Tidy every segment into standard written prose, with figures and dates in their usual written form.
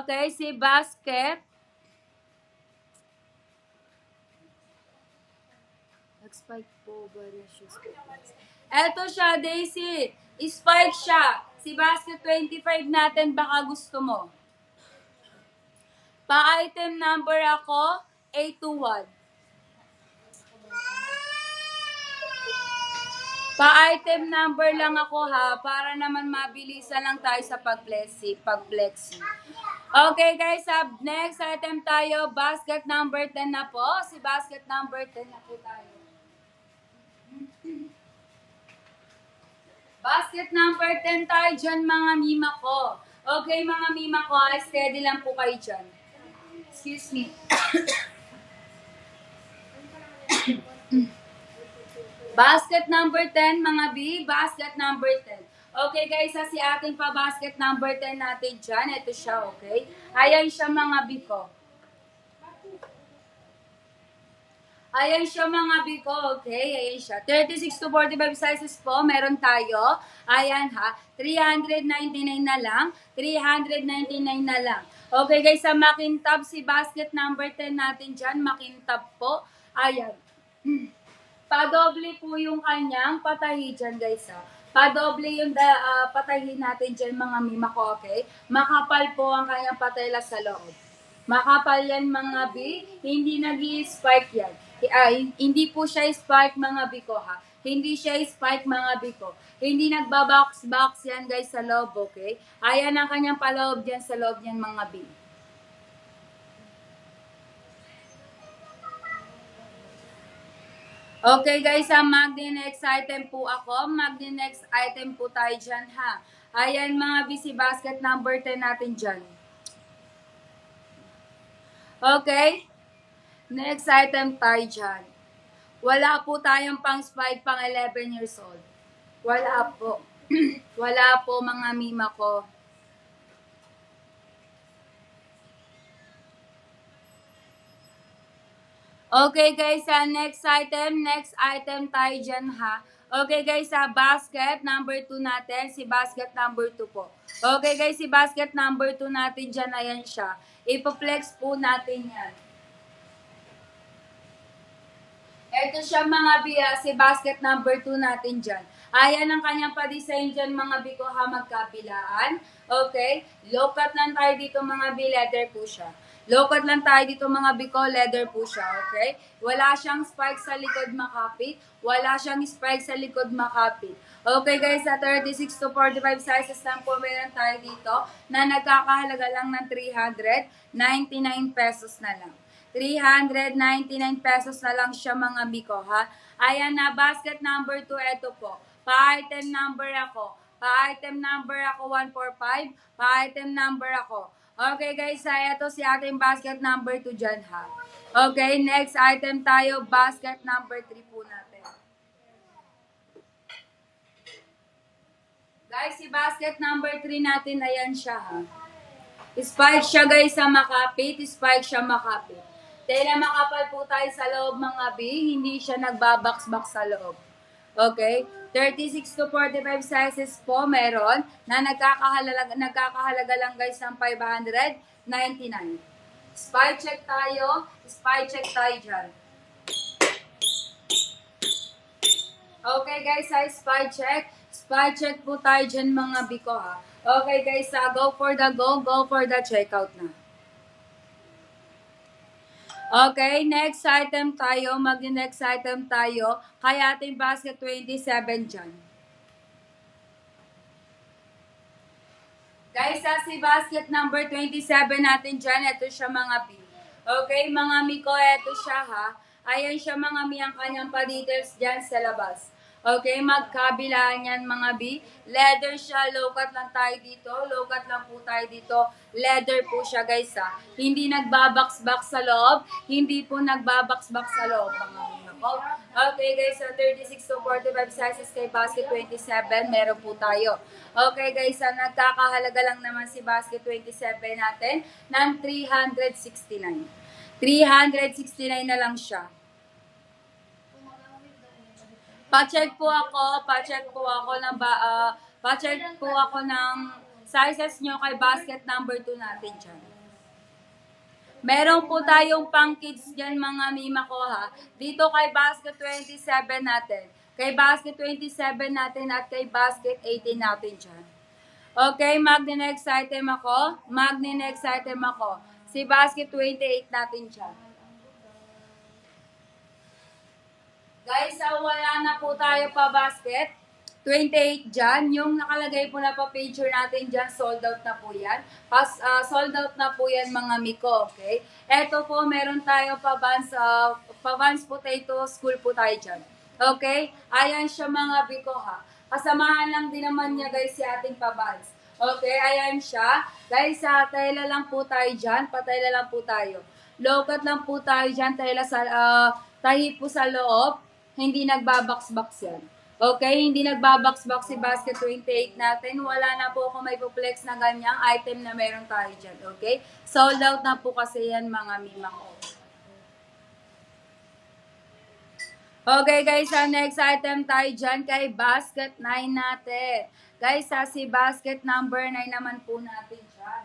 Okay, si basket. Nag-spike po ba yung shoes ko? Eto siya, Daisy. Spike siya. Si basket 25 natin, baka gusto mo. Pa-item number ako, 821. Pa-item number lang ako ha, para naman mabilisan lang tayo sa pag-flexi. Okay guys, next item tayo, basket number 10 na po. Si basket number 10 na po tayo. Basket number 10 tayo dyan mga mima ko. Okay mga mima ko, steady lang po kayo dyan. Excuse me. Basket number 10 mga B, basket number 10. Okay guys, si ating pa basket number 10 natin dyan. Ito siya, okay? Ayan siya mga B ko. Ayan siya mga B ko, okay? Ayan siya. 36 to 45 sizes po, meron tayo. Ayan ha, 399 na lang. 399 na lang. Okay guys, sa makintab, si basket number 10 natin dyan, makintab po. Ayan. Padoble po yung kanyang patahi dyan guys ha. Padoble yung patahi natin dyan mga mima ko, okay? Makapal po ang kanyang patela sa loob. Makapal yan mga B, hindi nag-i-spike yan. Hindi po siya spike mga B ko ha. Hindi siya spike mga B ko. Hindi nagbabox-box yan guys sa loob, okay? Ayan ang kanyang paloob dyan sa loob yan mga B. Okay guys, magdi-next item po ako. Magdi-next item po tayo dyan ha. Ayan mga busy basket number 10 natin dyan. Okay? Next item tayo dyan. Wala po tayong pang spike pang 11 years old. Wala po. Wala po mga mima ko. Okay guys, next item tayo dyan ha. Okay guys, basket number 2 natin, si basket number 2 po. Okay guys, si basket number 2 natin dyan, ayan siya. Ipo-flex po natin yan. Ito siya mga biya, si basket number 2 natin dyan. Ayan ang kanyang pa-design dyan mga bi ko ha, magkabilaan. Okay, low cut lang tayo dito mga bi, leather po siya. Low cut lang tayo dito mga biko, leather po siya, okay? Wala siyang spike sa likod makapit. Wala siyang spike sa likod makapit. Okay guys, sa 36 to 45 sizes lang po meron tayo dito na nagkakahalaga lang ng 399 pesos na lang. 399 pesos na lang siya mga biko ha. Ayan na, basket number 2, eto po. Pa-item number ako. Pa-item number ako 145. Pa-item number ako. Okay guys, ito si ating basket number 2 dyan ha. Okay, next item tayo, basket number 3 po natin. Guys, si basket number 3 natin, ayan siya ha. Spike siya guys sa makapit, spike siya makapit. Dahil makapal po tayo sa loob mga B, hindi siya nagbabox-box sa loob. Okay? 36 to 45 sizes po meron na nagkakahalaga lang guys ng 599. Spy check tayo dyan. Okay guys, spy check po tayo dyan mga biko ha. Okay guys, go for the checkout na. Okay, next item tayo. Next item tayo. Kaya ating basket 27 dyan. Guys, si basket number 27 natin dyan. Ito siya mga B. Okay, mga miko, ito siya ha. Ayan siya mga mi ang kanyang pa-details dyan sa labas. Okay, magkabilaan yan mga B. Leather siya, low cut lang tayo dito. Low cut lang po tayo dito. Leather po siya guys ha. Hindi nagbabox-box sa loob. Hindi po nagbabox-box sa loob mga ko. Okay guys, 36 to 45 sizes kay basket 27. Meron po tayo. Okay guys, nagkakahalaga lang naman si basket 27 natin ng 369. 369 na lang siya. Pa-check po ako ng sizes nyo kay basket number 2 natin dyan. Meron po tayong pang kids dyan mga mima ko ha. Dito kay basket 27 natin. Kay basket 27 natin at kay basket 18 natin dyan. Okay, magni-next item ako. Magni-next item ako. Si basket 28 natin dyan. Guys, wala na po tayo pa basket. 28 dyan. Yung nakalagay po na pa-picture natin dyan, sold out na po yan. Sold out na po yan mga miko, okay? Eto po, meron tayo pa-Vans Potato School po tayo dyan. Okay? Ayan siya mga biko ha. Kasamahan lang din naman niya guys si ating pa-Vans. Okay, ayan siya. Guys, tela lang po tayo dyan. Patela lang po tayo. Low-cut lang po tayo dyan. Tahi po sa loob. Hindi nagbabox-box yan. Okay, hindi nagbabox-box si basket 28 natin. Wala na po ako may flex na ganyang item na meron tayo dyan. Okay? Sold out na po kasi yan mga mima ko. Okay guys, next item tayo dyan kay basket 9 natin. Guys, si basket number 9 naman po natin dyan.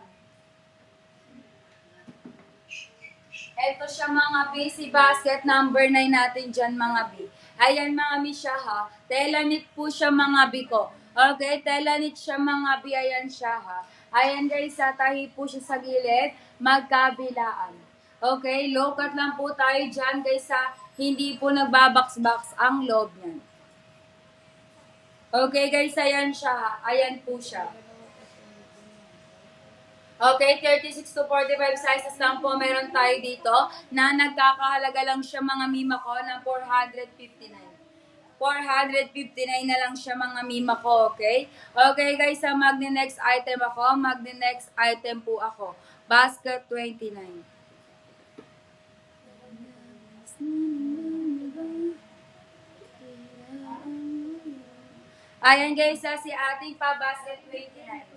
Ito siya mga B, si basket number 9 natin dyan mga B. Ayan mga mi siya ha. Telanit po siya mga B ko. Okay, telanit siya mga B. Ayan siya ha. Ayan guys, tahi po siya sa gilid. Magkabilaan. Okay, low cut lang po tayo dyan guys ha. Hindi po nagbabox-box ang loob niyan. Okay guys, ayan siya ha. Ayan po siya. Okay, 36 to 45 sizes lang po meron tayo dito na nagkakahalaga lang siya mga mima ko ng 459. 459 na lang siya mga mima ko, okay? Okay guys, sa magni-next item ako. Magni-next item po ako. Basket 29. Ayan guys, si ating pa basket 29.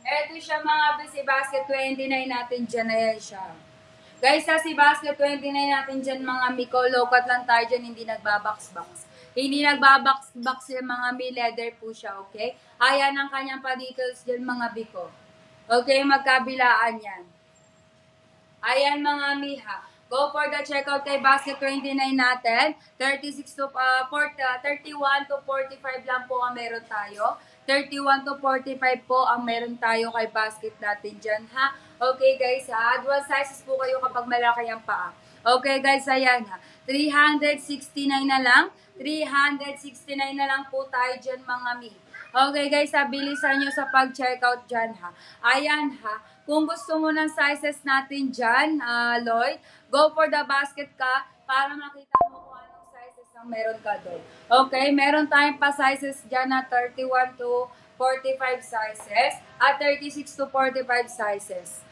Eto siya mga si basket 29 natin dyan. Ayan siya. Guys, si basket 29 natin dyan mga miko. Low-cut lang tayo dyan. Hindi nagbabox-box. Hindi nagbabox-box yung mga leather po siya. Okay? Ayan ang kanyang pa-details dyan mga biko. Okay? Magkabilaan yan. Ayan mga miha. Go for the checkout kay basket 29 natin. 31 to 45 lang po ang meron tayo. 31 to 45 po ang meron tayo kay basket natin dyan, ha? Okay, guys, ha? Dual sizes po kayo kapag malaki ang paa. Okay, guys, ayan, ha? 369 na lang. 369 na lang po tayo dyan, mga mi. Okay, guys, bilisan nyo sa pag-checkout dyan, ha? Ayan, ha? Kung gusto mo ng sizes natin dyan, Lloyd, go for the basket ka para makita mo kung anong sizes ang meron ka doon. Okay, meron tayong pa sizes dyan na 31 to 45 sizes at 36 to 45 sizes.